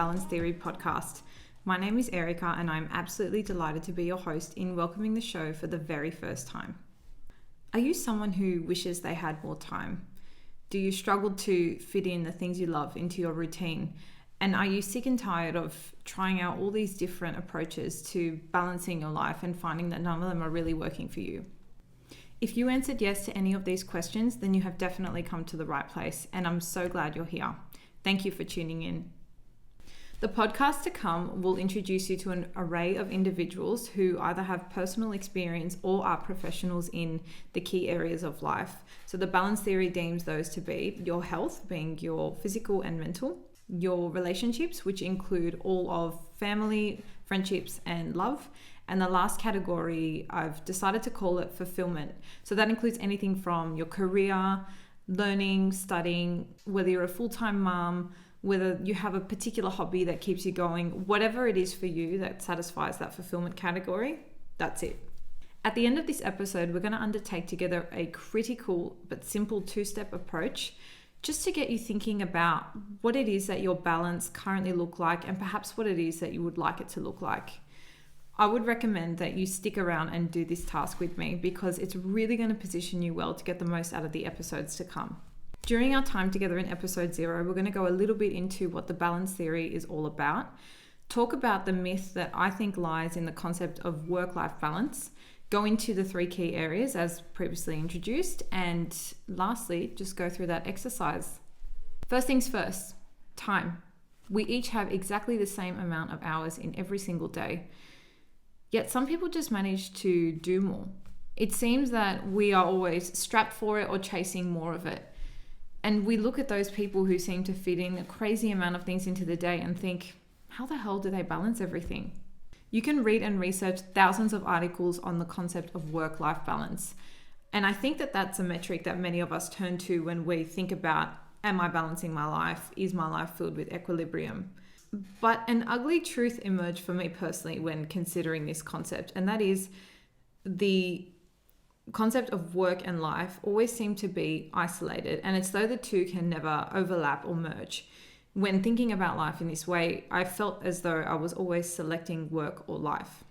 Balance Theory podcast. My name is Erica and I'm absolutely delighted to be your host in welcoming the show for the very first time. Are you someone who wishes they had more time? Do you struggle to fit in the things you love into your routine? And are you sick and tired of trying out all these different approaches to balancing your life and finding that none of them are really working for you? If you answered yes to any of these questions, then you have definitely come to the right place, and I'm so glad you're here. Thank you for tuning in. The podcast to come will introduce you to an array of individuals who either have personal experience or are professionals in the key areas of life. So the balance theory deems those to be your health, being your physical and mental, your relationships, which include all of family, friendships, and love. And the last category, I've decided to call it fulfillment. So that includes anything from your career, learning, studying, whether you're a full-time mom, whether you have a particular hobby that keeps you going, whatever it is for you that satisfies that fulfillment category, that's it. At the end of this episode, we're going to undertake together a critical but simple two-step approach just to get you thinking about what it is that your balance currently look like and perhaps what it is that you would like it to look like. I would recommend that you stick around and do this task with me because it's really going to position you well to get the most out of the episodes to come. During our time together in episode 0, we're going to go a little bit into what the balance theory is all about, talk about the myth that I think lies in the concept of work-life balance, go into the 3 key areas as previously introduced, and lastly, just go through that exercise. First things first, time. We each have exactly the same amount of hours in every single day. Yet some people just manage to do more. It seems that we are always strapped for it or chasing more of it. And we look at those people who seem to fit in a crazy amount of things into the day and think, how the hell do they balance everything? You can read and research thousands of articles on the concept of work-life balance. And I think that that's a metric that many of us turn to when we think about, am I balancing my life? Is my life filled with equilibrium? But an ugly truth emerged for me personally when considering this concept, and that is the concept of work and life always seem to be isolated, and it's though the two can never overlap or merge. When thinking about life in this way, I felt as though I was always selecting work or life.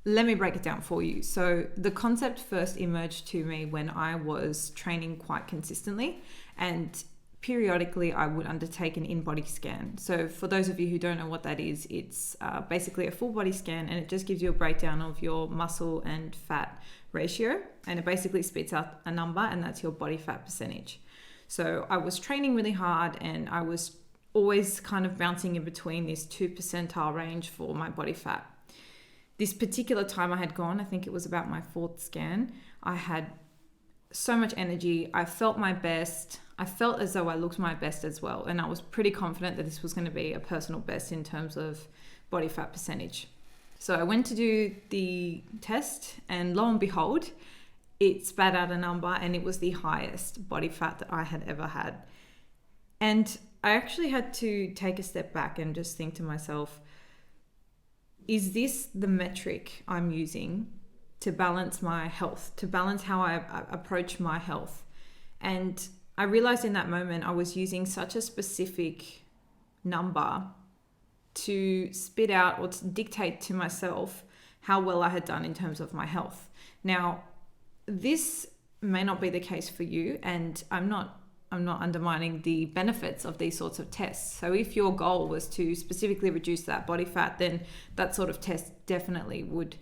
Let me break it down for you. So the concept first emerged to me when I was training quite consistently, and periodically I would undertake an in-body scan. So for those of you who don't know what that is, it's basically a full body scan, and it just gives you a breakdown of your muscle and fat ratio, and it basically spits out a number, and that's your body fat percentage. So I was training really hard and I was always kind of bouncing in between this 2 percentile range for my body fat. This particular time I had gone, I think it was about my 4th scan, I had so much energy. I felt my best. I felt as though I looked my best as well. And I was pretty confident that this was going to be a personal best in terms of body fat percentage. So I went to do the test, and lo and behold, it spat out a number, and it was the highest body fat that I had ever had. And I actually had to take a step back and just think to myself, is this the metric I'm using to balance my health, to balance how I approach my health? And I realized in that moment I was using such a specific number to spit out or to dictate to myself how well I had done in terms of my health. Now, this may not be the case for you, and I'm not undermining the benefits of these sorts of tests. So if your goal was to specifically reduce that body fat, then that sort of test definitely would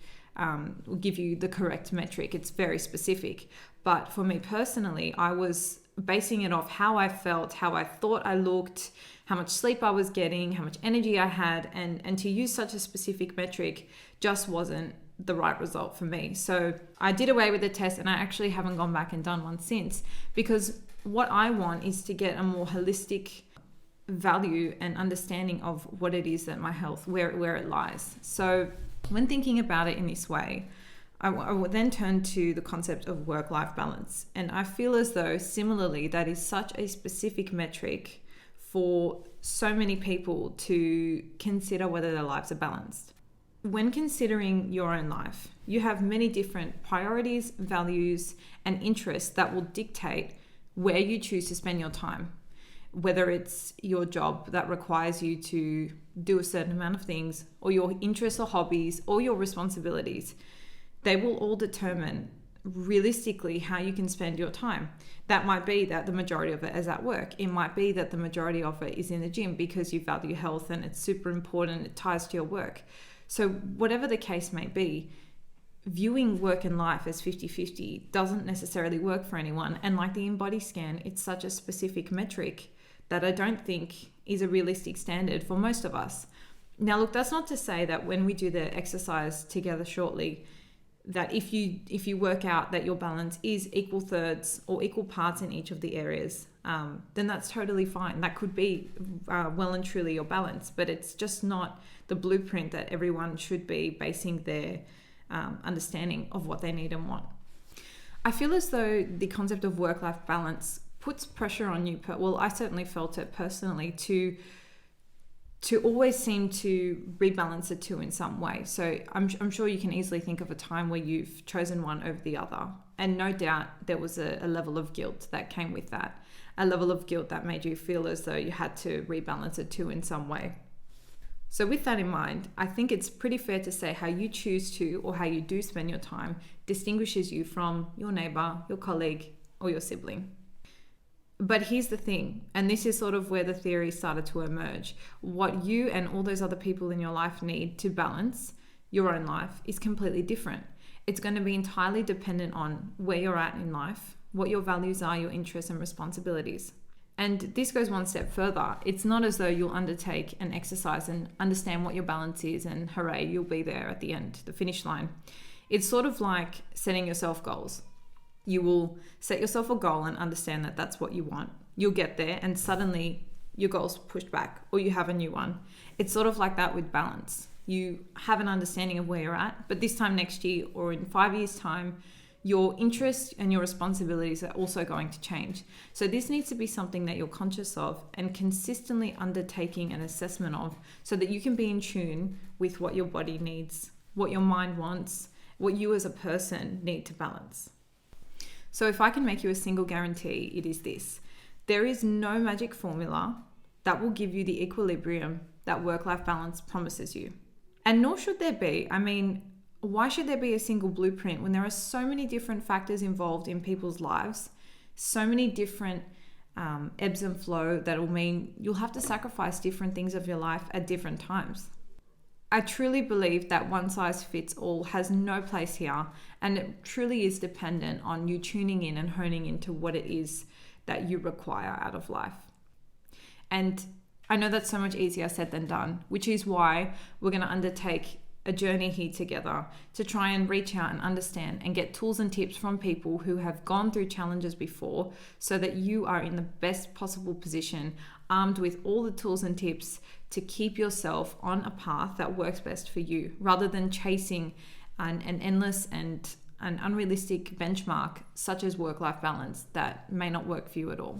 give you the correct metric. It's very specific. But for me personally, I was basing it off how I felt, how I thought I looked, how much sleep I was getting, how much energy I had, and to use such a specific metric just wasn't the right result for me. So I did away with the test, and I actually haven't gone back and done one since, because what I want is to get a more holistic value and understanding of what it is that my health, where it lies. So when thinking about it in this way, I would then turn to the concept of work-life balance. And I feel as though similarly, that is such a specific metric for so many people to consider whether their lives are balanced. When considering your own life, you have many different priorities, values, and interests that will dictate where you choose to spend your time. whether it's your job that requires you to do a certain amount of things, or your interests or hobbies, or your responsibilities, they will all determine realistically how you can spend your time. That might be that the majority of it is at work. It might be that the majority of it is in the gym because you value health and it's super important, it ties to your work. So whatever the case may be, viewing work and life as 50-50 doesn't necessarily work for anyone. And like the InBody scan, it's such a specific metric that I don't think is a realistic standard for most of us. Now look, that's not to say that when we do the exercise together shortly, that if you work out that your balance is equal thirds or equal parts in each of the areas, then that's totally fine. That could be well and truly your balance, but it's just not the blueprint that everyone should be basing their understanding of what they need and want. I feel as though the concept of work-life balance puts pressure on you. Well, I certainly felt it personally to always seem to rebalance the two in some way. So I'm sure you can easily think of a time where you've chosen one over the other. And no doubt there was a level of guilt that came with that. A level of guilt that made you feel as though you had to rebalance the two in some way. So with that in mind, I think it's pretty fair to say how you choose to, or how you do spend your time, distinguishes you from your neighbor, your colleague, or your sibling. But here's the thing, and this is sort of where the theory started to emerge. What you and all those other people in your life need to balance your own life is completely different. It's going to be entirely dependent on where you're at in life, what your values are, your interests and responsibilities. And this goes one step further. It's not as though you'll undertake an exercise and understand what your balance is and hooray, you'll be there at the end, the finish line. It's sort of like setting yourself goals. You will set yourself a goal and understand that that's what you want. You'll get there and suddenly your goal's pushed back or you have a new one. It's sort of like that with balance. You have an understanding of where you're at, but this time next year or in 5 years' time, your interests and your responsibilities are also going to change. So this needs to be something that you're conscious of and consistently undertaking an assessment of, so that you can be in tune with what your body needs, what your mind wants, what you as a person need to balance. So if I can make you a single guarantee, it is this: there is no magic formula that will give you the equilibrium that work-life balance promises you. And nor should there be. I mean, why should there be a single blueprint when there are so many different factors involved in people's lives, so many different ebbs and flow that will mean you'll have to sacrifice different things of your life at different times? I truly believe that one size fits all has no place here, and it truly is dependent on you tuning in and honing into what it is that you require out of life. And I know that's so much easier said than done, which is why we're going to undertake a journey here together to try and reach out and understand and get tools and tips from people who have gone through challenges before, so that you are in the best possible position, armed with all the tools and tips to keep yourself on a path that works best for you, rather than chasing an endless and an unrealistic benchmark such as work-life balance that may not work for you at all.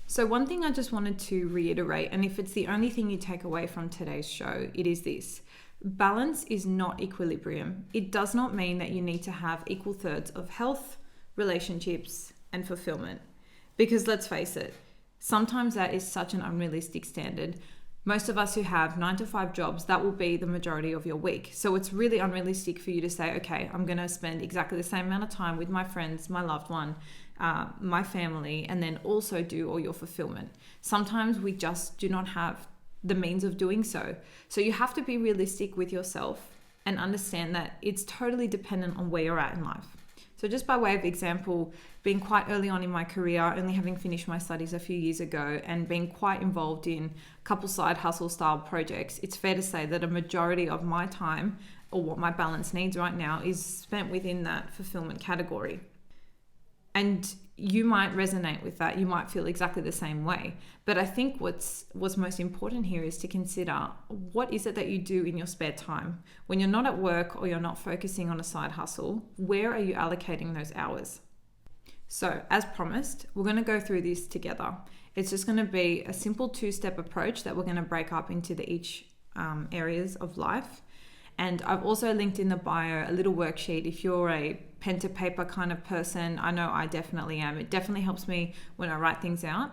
So one thing I just wanted to reiterate, and if it's the only thing you take away from today's show, it is this: balance is not equilibrium. It does not mean that you need to have equal thirds of health, relationships, and fulfillment. Because let's face it, sometimes that is such an unrealistic standard. Most of us who have 9-to-5 jobs, that will be the majority of your week. So it's really unrealistic for you to say, okay, I'm going to spend exactly the same amount of time with my friends, my loved one, my family, and then also do all your fulfillment. Sometimes we just do not have the means of doing so. So you have to be realistic with yourself and understand that it's totally dependent on where you're at in life. So just by way of example, being quite early on in my career, only having finished my studies a few years ago and being quite involved in a couple side hustle style projects, it's fair to say that a majority of my time, or what my balance needs right now, is spent within that fulfillment category. And you might resonate with that. You might feel exactly the same way. But I think what's most important here is to consider, what is it that you do in your spare time? When you're not at work or you're not focusing on a side hustle, where are you allocating those hours? So as promised, we're going to go through this together. It's just going to be a simple 2-step approach that we're going to break up into each areas of life. And I've also linked in the bio a little worksheet if you're a pen to paper kind of person. I know I definitely am. It definitely helps me when I write things out.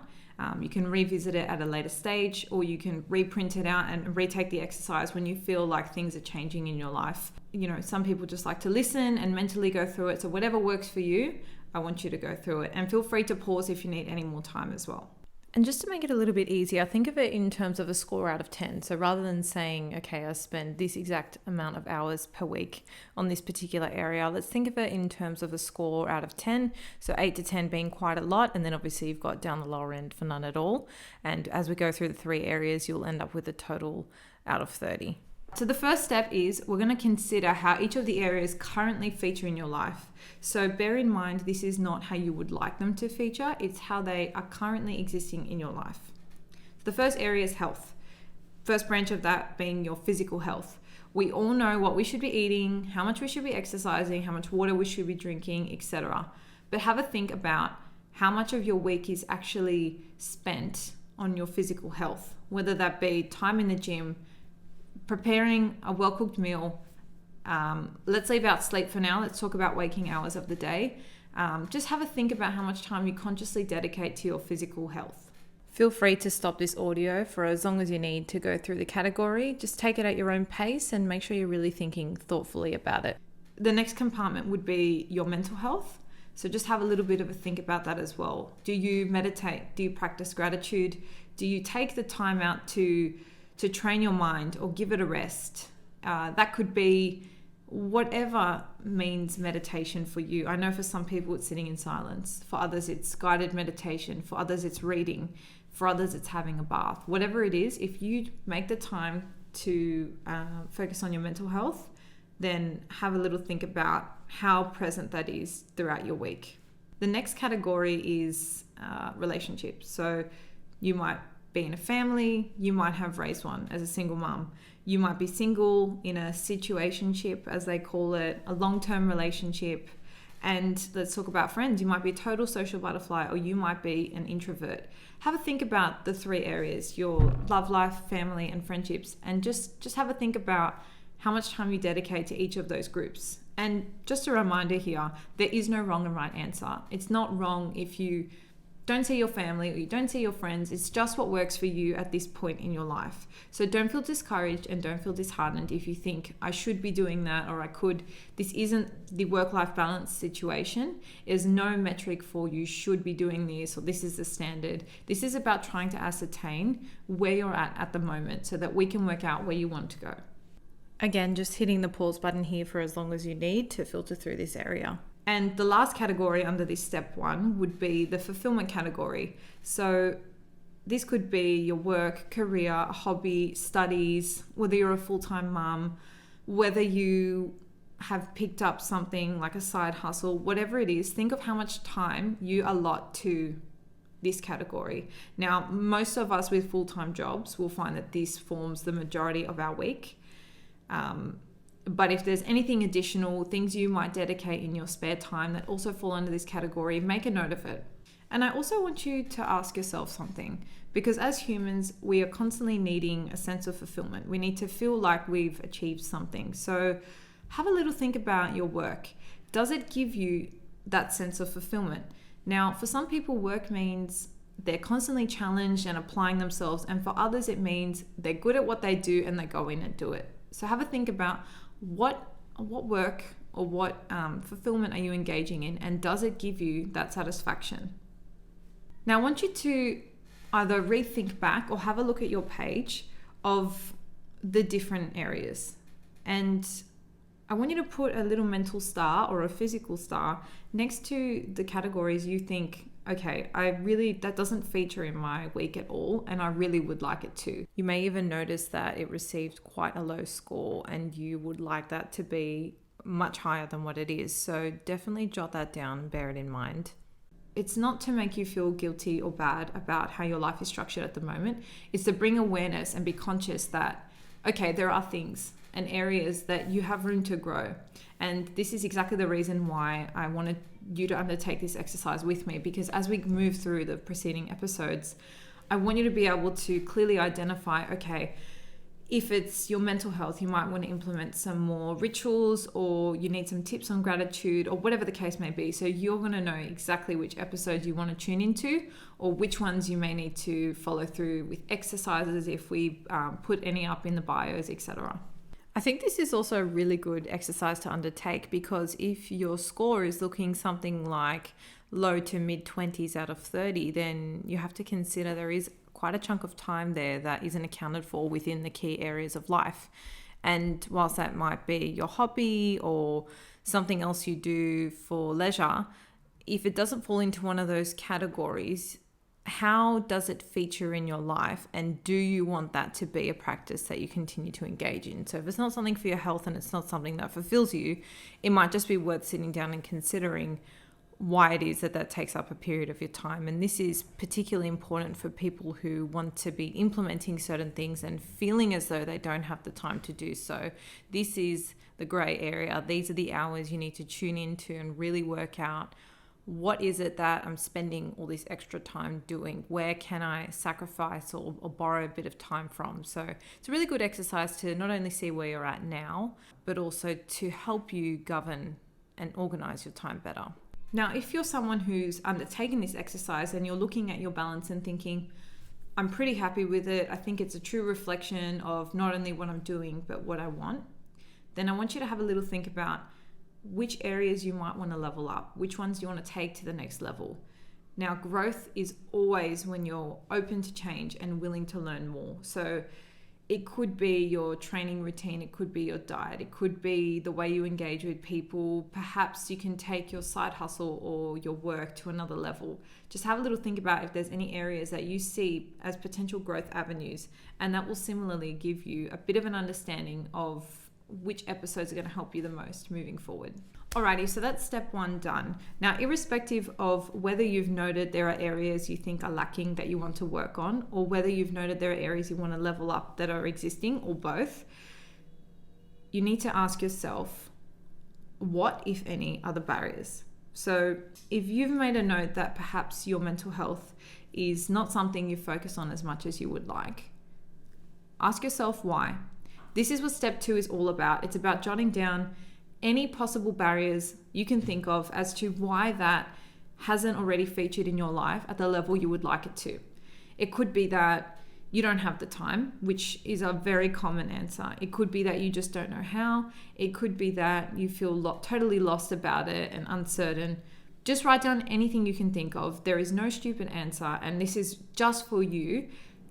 You can revisit it at a later stage, or you can reprint it out and retake the exercise when you feel like things are changing in your life. Some people just like to listen and mentally go through it. So whatever works for you, I want you to go through it, and feel free to pause if you need any more time as well. And just to make it a little bit easier, think of it in terms of a score out of 10. So rather than saying, okay, I spend this exact amount of hours per week on this particular area, let's think of it in terms of a score out of 10. So 8 to 10 being quite a lot. And then obviously you've got down the lower end for none at all. And as we go through the 3 areas, you'll end up with a total out of 30. So the first step is we're going to consider how each of the areas currently feature in your life. So bear in mind, this is not how you would like them to feature. It's how they are currently existing in your life. The first area is health. First branch of that being your physical health. We all know what we should be eating, how much we should be exercising, how much water we should be drinking, etc. But have a think about how much of your week is actually spent on your physical health, whether that be time in the gym, preparing a well-cooked meal. Let's leave out sleep for now. Let's talk about waking hours of the day. Just have a think about how much time you consciously dedicate to your physical health. Feel free to stop this audio for as long as you need to go through the category. Just take it at your own pace and make sure you're really thinking thoughtfully about it. The next compartment would be your mental health. So just have a little bit of a think about that as well. Do you meditate? Do you practice gratitude? Do you take the time out to train your mind or give it a rest? That could be whatever means meditation for you. I know for some people it's sitting in silence. For others it's guided meditation. For others it's reading. For others it's having a bath. Whatever it is, if you make the time to focus on your mental health, then have a little think about how present that is throughout your week. The next category is relationships. So you might be in a family, you might have raised one as a single mum. You might be single in a situationship, as they call it, a long-term relationship. And let's talk about friends. You might be a total social butterfly, or you might be an introvert. Have a think about the 3 areas, your love life, family, and friendships, and just have a think about how much time you dedicate to each of those groups. And just a reminder here, there is no wrong and right answer. It's not wrong if you don't see your family or you don't see your friends. It's just what works for you at this point in your life. So don't feel discouraged and don't feel disheartened if you think I should be doing that or I could. This isn't the work-life balance situation. There's no metric for you should be doing this or this is the standard. This is about trying to ascertain where you're at the moment so that we can work out where you want to go. Again, just hitting the pause button here for as long as you need to filter through this area. And the last category under this step 1 would be the fulfillment category. So this could be your work, career, hobby, studies, whether you're a full-time mum, whether you have picked up something like a side hustle, whatever it is, think of how much time you allot to this category. Now, most of us with full-time jobs will find that this forms the majority of our week. But if there's anything additional, things you might dedicate in your spare time that also fall under this category, make a note of it. And I also want you to ask yourself something, because as humans, we are constantly needing a sense of fulfillment. We need to feel like we've achieved something. So have a little think about your work. Does it give you that sense of fulfillment? Now, for some people, work means they're constantly challenged and applying themselves. And for others, it means they're good at what they do and they go in and do it. So have a think about what work or what fulfillment are you engaging in, and does it give you that satisfaction? Now I want you to either rethink back or have a look at your page of the different areas, and I want you to put a little mental star or a physical star next to the categories you think, okay, that doesn't feature in my week at all, and I really would like it to. You may even notice that it received quite a low score and you would like that to be much higher than what it is. So definitely jot that down and bear it in mind. It's not to make you feel guilty or bad about how your life is structured at the moment. It's to bring awareness and be conscious that, okay, there are things and areas that you have room to grow. And this is exactly the reason why I wanted you to undertake this exercise with me, because as we move through the preceding episodes, I want you to be able to clearly identify, okay, If it's your mental health, you might want to implement some more rituals, or you need some tips on gratitude, or whatever the case may be. So you're going to know exactly which episodes you want to tune into, or which ones you may need to follow through with exercises if we put any up in the bios, etc. I think this is also a really good exercise to undertake, because if your score is looking something like low to mid 20s out of 30, then you have to consider there is quite a chunk of time there that isn't accounted for within the key areas of life. And whilst that might be your hobby or something else you do for leisure, if it doesn't fall into one of those categories, how does it feature in your life? And do you want that to be a practice that you continue to engage in? So if it's not something for your health and it's not something that fulfills you, it might just be worth sitting down and considering why it is that takes up a period of your time. And this is particularly important for people who want to be implementing certain things and feeling as though they don't have the time to do so. This is the grey area. These are the hours you need to tune into and really work out, what is it that I'm spending all this extra time doing? Where can I sacrifice or borrow a bit of time from? So it's a really good exercise to not only see where you're at now, but also to help you govern and organize your time better. Now, if you're someone who's undertaken this exercise and you're looking at your balance and thinking, I'm pretty happy with it, I think it's a true reflection of not only what I'm doing, but what I want, then I want you to have a little think about which areas you might want to level up, which ones you want to take to the next level. Now, growth is always when you're open to change and willing to learn more. So it could be your training routine, it could be your diet, it could be the way you engage with people. Perhaps you can take your side hustle or your work to another level. Just have a little think about if there's any areas that you see as potential growth avenues, and that will similarly give you a bit of an understanding of which episodes are going to help you the most moving forward. Alrighty, so that's step one done. Now, irrespective of whether you've noted there are areas you think are lacking that you want to work on, or whether you've noted there are areas you want to level up that are existing, or both, you need to ask yourself, what, if any, are the barriers? So if you've made a note that perhaps your mental health is not something you focus on as much as you would like, ask yourself why. This is what step two is all about. It's about jotting down any possible barriers you can think of as to why that hasn't already featured in your life at the level you would like it to. It could be that you don't have the time, which is a very common answer. It could be that you just don't know how. It could be that you feel totally lost about it and uncertain. Just write down anything you can think of. There is no stupid answer, and this is just for you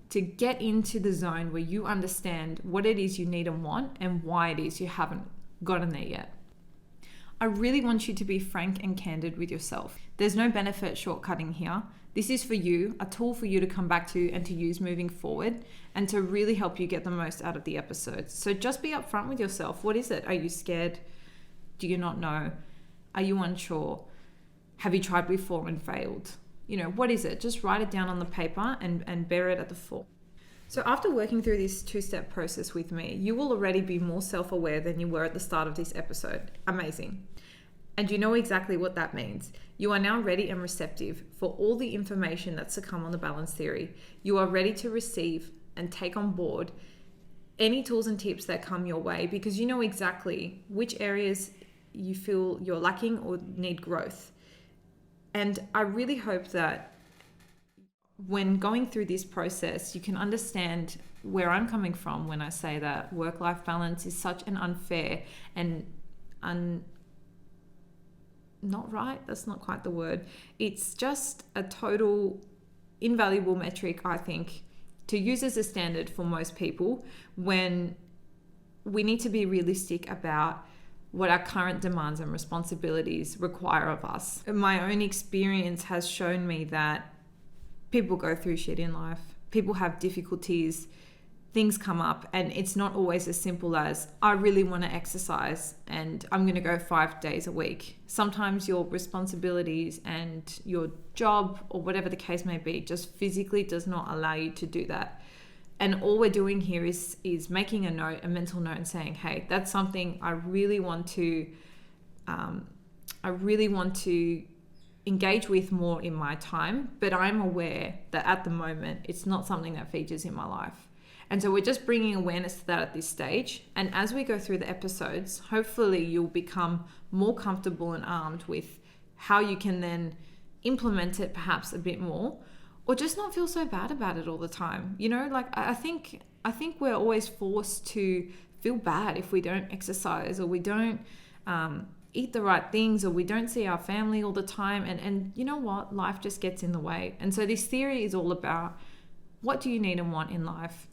to get into the zone where you understand what it is you need and want and why it is you haven't gotten there yet. I really want you to be frank and candid with yourself. There's no benefit shortcutting here. This is for you, a tool for you to come back to and to use moving forward, and to really help you get the most out of the episodes. So just be upfront with yourself. What is it? Are you scared? Do you not know? Are you unsure? Have you tried before and failed? What is it? Just write it down on the paper and bear it at the fore. So after working through this two-step process with me, you will already be more self-aware than you were at the start of this episode. Amazing. And you know exactly what that means. You are now ready and receptive for all the information that's to come on the balance theory. You are ready to receive and take on board any tools and tips that come your way, because you know exactly which areas you feel you're lacking or need growth. And I really hope that when going through this process, you can understand where I'm coming from when I say that work-life balance is such an unfair and not right. That's not quite the word. It's just a total invaluable metric, I think, to use as a standard for most people, when we need to be realistic about what our current demands and responsibilities require of us. My own experience has shown me that people go through shit in life. People have difficulties, things come up, and it's not always as simple as, I really want to exercise and I'm going to go 5 days a week. Sometimes your responsibilities and your job, or whatever the case may be, just physically does not allow you to do that. And all we're doing here is making a note, a mental note, and saying, hey, that's something I really want to engage with more in my time, but I'm aware that at the moment it's not something that features in my life. And so we're just bringing awareness to that at this stage. And as we go through the episodes, hopefully you'll become more comfortable and armed with how you can then implement it perhaps a bit more, or just not feel so bad about it all the time. You know, like I think we're always forced to feel bad if we don't exercise, or we don't eat the right things, or we don't see our family all the time. And you know what? Life just gets in the way. And so this theory is all about, what do you need and want in life?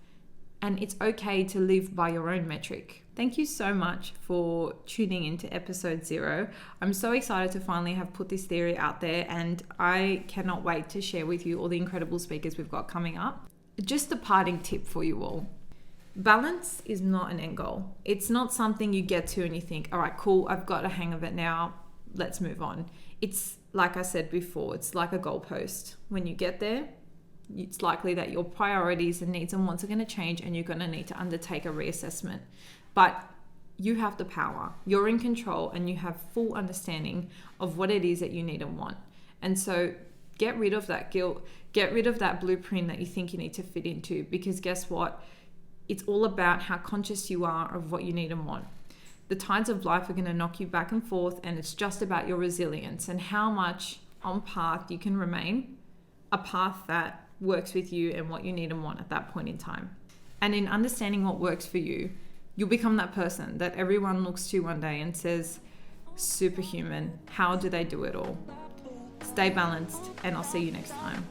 And it's okay to live by your own metric. Thank you so much for tuning into episode 0. I'm so excited to finally have put this theory out there, and I cannot wait to share with you all the incredible speakers we've got coming up. Just a parting tip for you all. Balance is not an end goal. It's not something you get to and you think, all right, cool, I've got a hang of it now, let's move on. It's like I said before, it's like a goalpost. When you get there, it's likely that your priorities and needs and wants are going to change, and you're going to need to undertake a reassessment. But you have the power, you're in control, and you have full understanding of what it is that you need and want. And so get rid of that guilt, get rid of that blueprint that you think you need to fit into, because guess what? It's all about how conscious you are of what you need and want. The tides of life are going to knock you back and forth, and it's just about your resilience and how much on path you can remain, a path that works with you and what you need and want at that point in time. And in understanding what works for you, you'll become that person that everyone looks to one day and says, superhuman, how do they do it all? Stay balanced, and I'll see you next time.